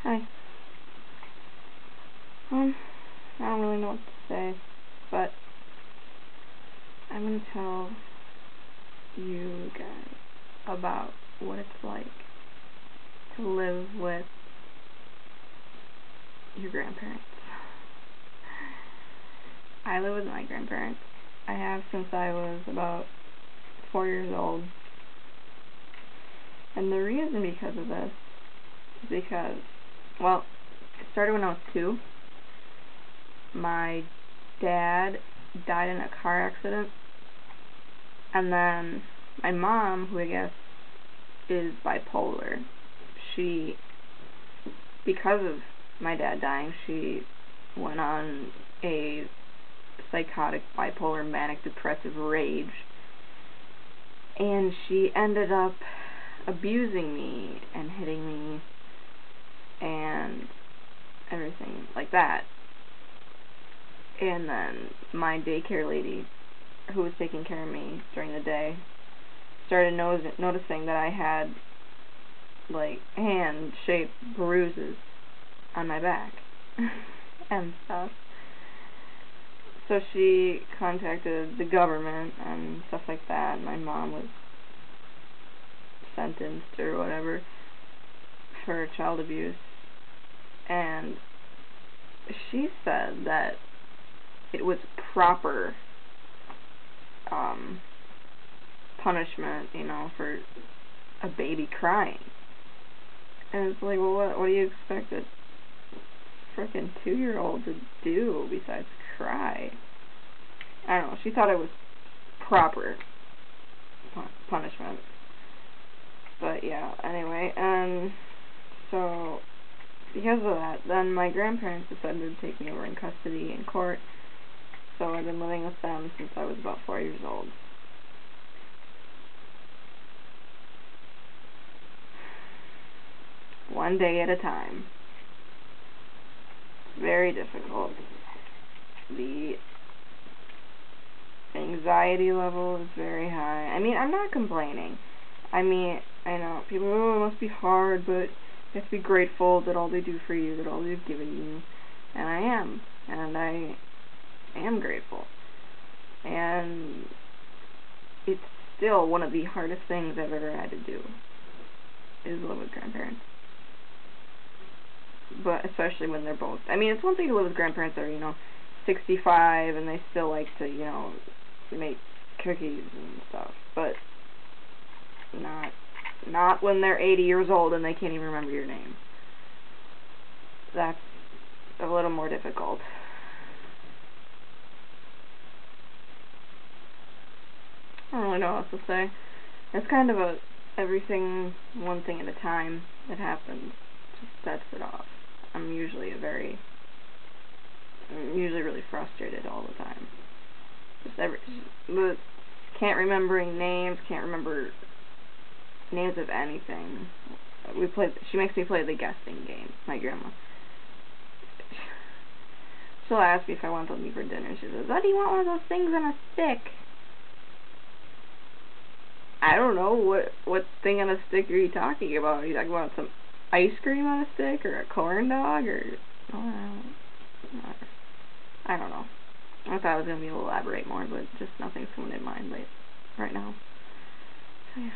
Hi. I don't really know what to say, but I'm going to tell you guys about what it's like to live with your grandparents. I live with my grandparents. I have since I was about 4 years old. And the reason because of this is because, well, it started when I was 2. My dad died in a car accident, and then my mom, who I guess is bipolar, because of my dad dying, she went on a psychotic bipolar manic depressive rage, and she ended up abusing me and hitting me and everything like that. And then my daycare lady, who was taking care of me during the day, started noticing that I had like hand-shaped bruises on my back and stuff. So she contacted the government and stuff like that, and my mom was sentenced or whatever for child abuse. And she said that it was proper punishment, for a baby crying. And it's like, well, what do you expect a frickin' 2-year-old to do besides cry? I don't know. She thought it was proper punishment. But yeah, anyway, and so because of that, then my grandparents decided to take me over in custody in court. So I've been living with them since I was about 4 years old. One day at a time. It's very difficult. The anxiety level is very high. I mean, I'm not complaining. I know people, it must be hard, but you have to be grateful that all they do for you, that all they've given you. And I am. And I am grateful. And it's still one of the hardest things I've ever had to do, is live with grandparents. But especially when they're both, it's one thing to live with grandparents that are, 65 and they still like to, make cookies and stuff, but not when they're 80 years old and they can't even remember your name. That's a little more difficult. I don't really know what else to say. It's kind of one thing at a time that happens just sets it off. I'm usually really frustrated all the time. Can't remembering names, can't remember names of anything. She makes me play the guessing game, my grandma. She'll ask me if I want to leave for dinner. She says, "Oh, do you want one of those things on a stick?" I don't know, what thing on a stick are you talking about? Are you talking about some ice cream on a stick, or a corn dog, or I don't know. I thought I was going to be able to elaborate more, but just nothing's coming in mind right now. So yeah.